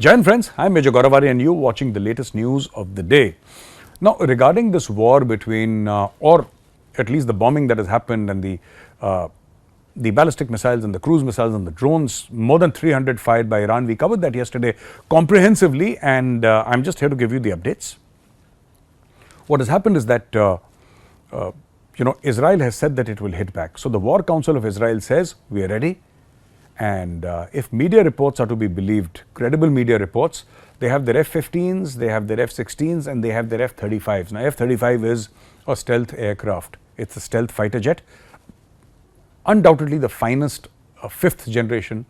Jai friends, I'm Major Gaurav Arya and you're watching the latest news of the day. Now, regarding this war between, or at least the bombing that has happened and the ballistic missiles and the cruise missiles and the drones, more than 300 fired by Iran. We covered that yesterday comprehensively and I'm just here to give you the updates. What has happened is that, Israel has said that it will hit back. So, the War Council of Israel says we are ready. And if media reports are to be believed, credible media reports, they have their F-15s, they have their F-16s and they have their F-35s. Now, F-35 is a stealth aircraft. It's a stealth fighter jet. Undoubtedly the finest fifth generation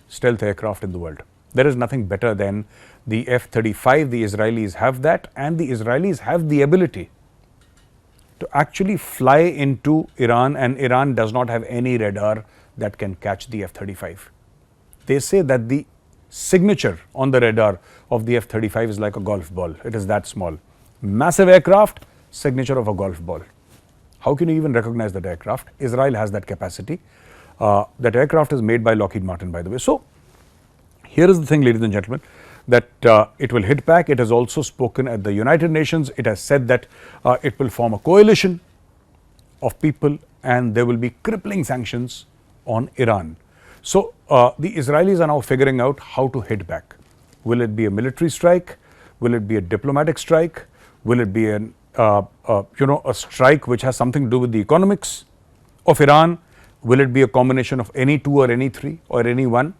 stealth aircraft in the world. There is nothing better than the F-35. The Israelis have that, and the Israelis have the ability to actually fly into Iran, and Iran does not have any radar that can catch the F-35. They say that the signature on the radar of the F-35 is like a golf ball. It is that small. Massive aircraft, signature of a golf ball. How can you even recognize that aircraft? Israel has that capacity. That aircraft is made by Lockheed Martin, by the way. So, here is the thing, ladies and gentlemen, that it will hit back. It has also spoken at the United Nations. It has said that it will form a coalition of people and there will be crippling sanctions on Iran. So, the Israelis are now figuring out how to hit back. Will it be a military strike? Will it be a diplomatic strike? Will it be a strike which has something to do with the economics of Iran? Will it be a combination of any two or any three or any one?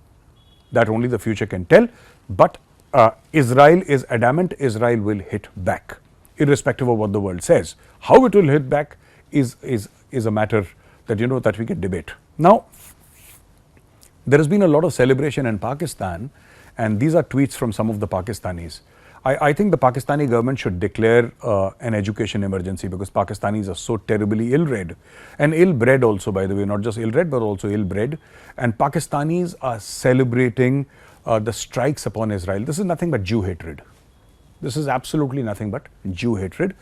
That only the future can tell. But Israel is adamant Israel will hit back, irrespective of what the world says. How it will hit back is a matter that that we can debate. Now, there has been a lot of celebration in Pakistan, and these are tweets from some of the Pakistanis. I think the Pakistani government should declare an education emergency because Pakistanis are so terribly ill-read and ill-bred also, by the way, not just ill-read but also ill-bred. And Pakistanis are celebrating the strikes upon Israel. This is nothing but Jew hatred. This is absolutely nothing but Jew hatred.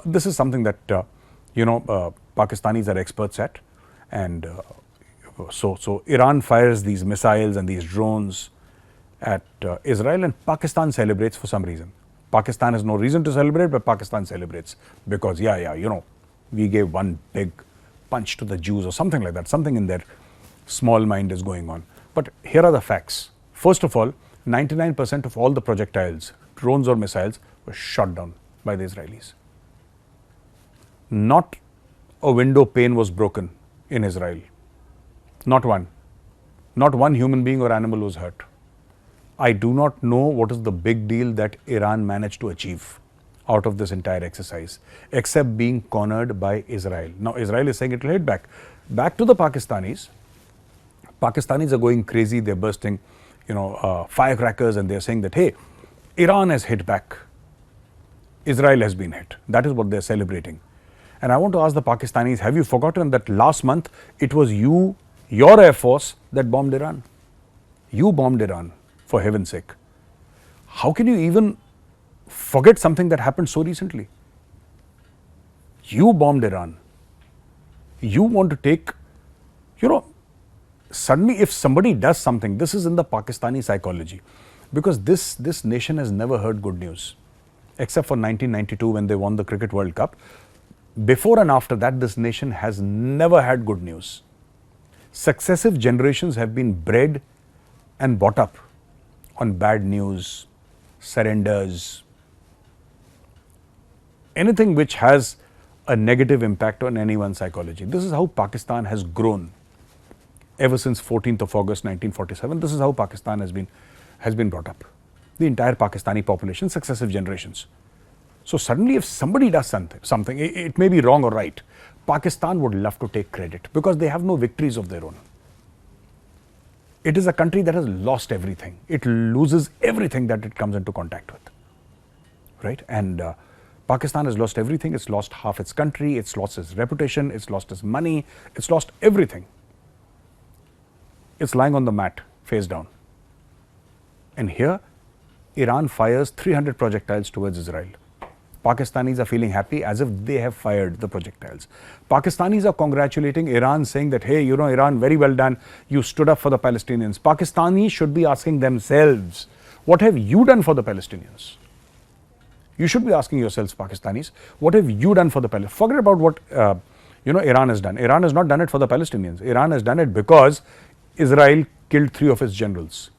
This is something that, Pakistanis are experts at. And so Iran fires these missiles and these drones at Israel, and Pakistan celebrates for some reason. Pakistan has no reason to celebrate, but Pakistan celebrates because, we gave one big punch to the Jews or something like that. Something in their small mind is going on. But here are the facts. First of all, 99% of all the projectiles, drones or missiles, were shot down by the Israelis. Not a window pane was broken in Israel. Not one. Not one human being or animal was hurt. I do not know what is the big deal that Iran managed to achieve out of this entire exercise, except being cornered by Israel. Now, Israel is saying it will hit back. Back to the Pakistanis. Pakistanis are going crazy. They're bursting, firecrackers, and they're saying that, hey, Iran has hit back. Israel has been hit. That is what they're celebrating. And I want to ask the Pakistanis, have you forgotten that last month it was your Air Force that bombed Iran? You bombed Iran, for heaven's sake. How can you even forget something that happened so recently? You bombed Iran. You want to take, suddenly if somebody does something, this is in the Pakistani psychology, because this nation has never heard good news, except for 1992 when they won the Cricket World Cup. Before and after that, this nation has never had good news. Successive generations have been bred and brought up on bad news, surrenders, anything which has a negative impact on anyone's psychology. This is how Pakistan has grown ever since 14th of August 1947. This is how Pakistan has been brought up. The entire Pakistani population, successive generations. So suddenly if somebody does something, it may be wrong or right, Pakistan would love to take credit because they have no victories of their own. It is a country that has lost everything. It loses everything that it comes into contact with, right? And Pakistan has lost everything. It's lost half its country. It's lost its reputation. It's lost its money. It's lost everything. It's lying on the mat, face down. And here, Iran fires 300 projectiles towards Israel. Pakistanis are feeling happy as if they have fired the projectiles. Pakistanis are congratulating Iran, saying that, hey, Iran, very well done. You stood up for the Palestinians. Pakistanis should be asking themselves, What have you done for the Palestinians? You should be asking yourselves, Pakistanis, what have you done for the Palestinians? Forget about what Iran has done. Iran has not done it for the Palestinians. Iran has done it because Israel killed 3 of its generals.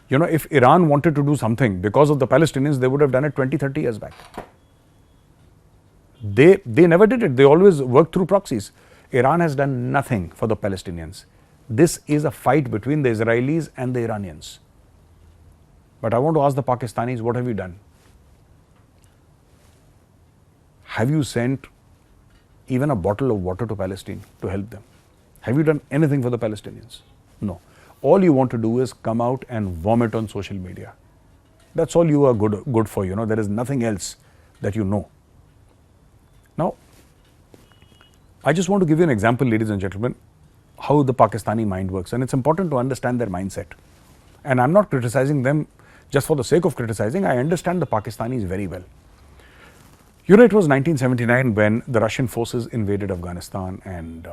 If Iran wanted to do something because of the Palestinians, they would have done it 20, 30 years back. They never did it. They always worked through proxies. Iran has done nothing for the Palestinians. This is a fight between the Israelis and the Iranians. But I want to ask the Pakistanis, what have you done? Have you sent even a bottle of water to Palestine to help them? Have you done anything for the Palestinians? No. All you want to do is come out and vomit on social media. That's all you are good for, There is nothing else that you know. Now, I just want to give you an example, ladies and gentlemen, how the Pakistani mind works. And it's important to understand their mindset. And I'm not criticizing them just for the sake of criticizing. I understand the Pakistanis very well. It was 1979 when the Russian forces invaded Afghanistan, and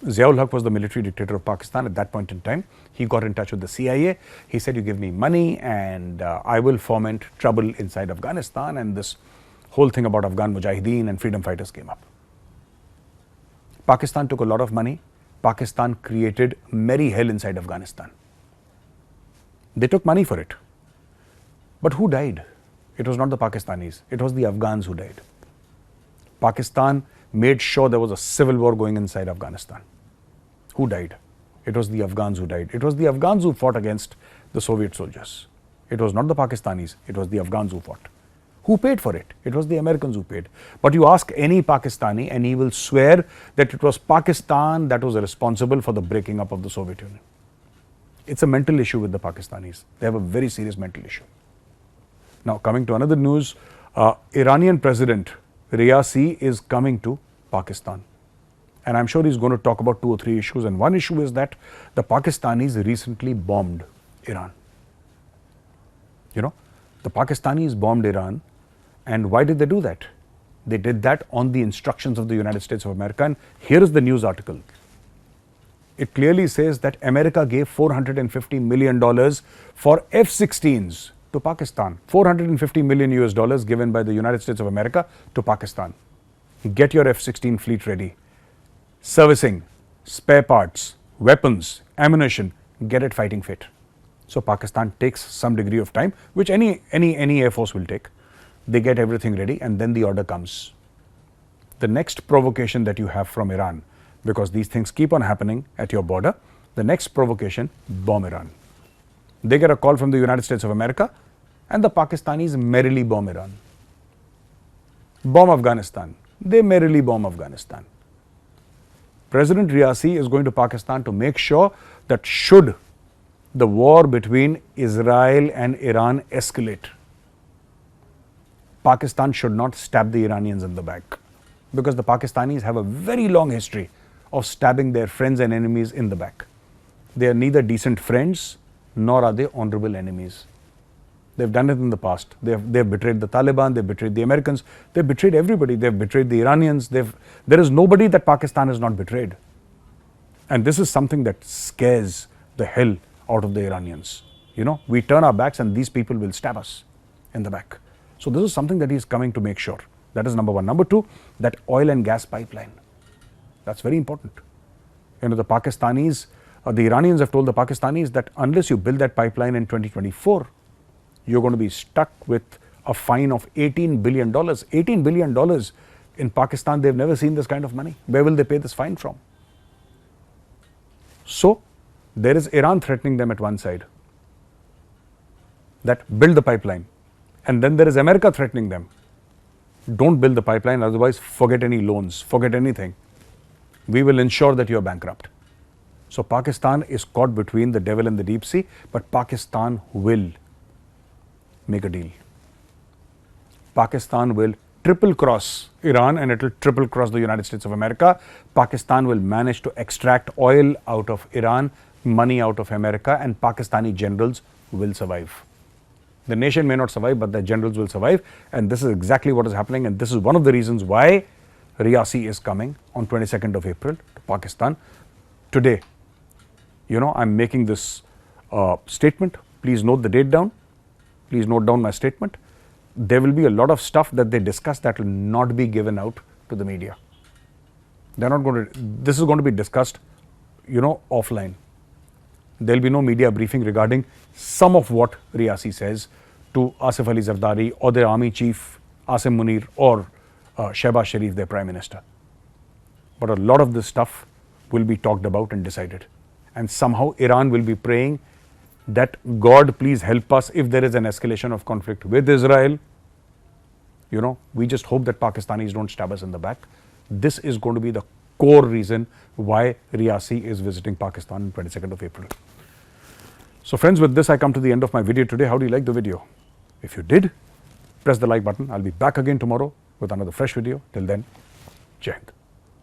Ziaul Haq was the military dictator of Pakistan at that point in time. He got in touch with the CIA. He said, you give me money and I will foment trouble inside Afghanistan, and this whole thing about Afghan Mujahideen and freedom fighters came up. Pakistan took a lot of money. Pakistan created merry hell inside Afghanistan. They took money for it. But who died? It was not the Pakistanis. It was the Afghans who died. Pakistan made sure there was a civil war going inside Afghanistan. Who died? It was the Afghans who died. It was the Afghans who fought against the Soviet soldiers. It was not the Pakistanis. It was the Afghans who fought. Who paid for it? It was the Americans who paid. But you ask any Pakistani and he will swear that it was Pakistan that was responsible for the breaking up of the Soviet Union. It's a mental issue with the Pakistanis. They have a very serious mental issue. Now, coming to another news, Iranian President Raisi is coming to Pakistan. And I'm sure he's going to talk about 2 or 3 issues. And one issue is that the Pakistanis recently bombed Iran. The Pakistanis bombed Iran. And why did they do that? They did that on the instructions of the United States of America. And here is the news article. It clearly says that America gave $450 million for F-16s to Pakistan. $450 million US given by the United States of America to Pakistan. Get your F-16 fleet ready. Servicing, spare parts, weapons, ammunition, get it fighting fit. So Pakistan takes some degree of time, which any Air Force will take. They get everything ready and then the order comes. The next provocation that you have from Iran, because these things keep on happening at your border, the next provocation, bomb Iran. They get a call from the United States of America and the Pakistanis merrily bomb Iran. Bomb Afghanistan. They merrily bomb Afghanistan. President Raisi is going to Pakistan to make sure that should the war between Israel and Iran escalate, Pakistan should not stab the Iranians in the back, because the Pakistanis have a very long history of stabbing their friends and enemies in the back. They are neither decent friends nor are they honorable enemies. They've done it in the past. They've betrayed the Taliban, they've betrayed the Americans, they've betrayed everybody. They've betrayed the Iranians. There is nobody that Pakistan has not betrayed. And this is something that scares the hell out of the Iranians. We turn our backs and these people will stab us in the back. So this is something that he's coming to make sure. That is number one. Number two, that oil and gas pipeline. That's very important. The Pakistanis, the Iranians have told the Pakistanis that unless you build that pipeline in 2024, you're going to be stuck with a fine of $18 billion. $18 billion in Pakistan, they've never seen this kind of money. Where will they pay this fine from? So, there is Iran threatening them at one side, that build the pipeline. And then there is America threatening them. Don't build the pipeline, otherwise forget any loans, forget anything. We will ensure that you are bankrupt. So Pakistan is caught between the devil and the deep sea, but Pakistan will make a deal. Pakistan will triple cross Iran and it will triple cross the United States of America. Pakistan will manage to extract oil out of Iran, money out of America, and Pakistani generals will survive. The nation may not survive, but the generals will survive. And this is exactly what is happening. And this is one of the reasons why Raisi is coming on 22nd of April to Pakistan. Today, I'm making this statement Please note the date down. Please note down my statement. There will be a lot of stuff that they discuss that will not be given out to the media. They're not going to, this is going to be discussed, offline. There'll be no media briefing regarding some of what Raisi says to Asif Ali Zardari or their army chief Asim Munir or Shehbaz Sharif, their prime minister. But a lot of this stuff will be talked about and decided. And somehow Iran will be praying that God please help us if there is an escalation of conflict with Israel. We just hope that Pakistanis don't stab us in the back. This is going to be the core reason why Raisi is visiting Pakistan on 22nd of April. So friends, with this I come to the end of my video today. How do you like the video? If you did, press the like button. I'll be back again tomorrow with another fresh video. Till then, Jai Hind.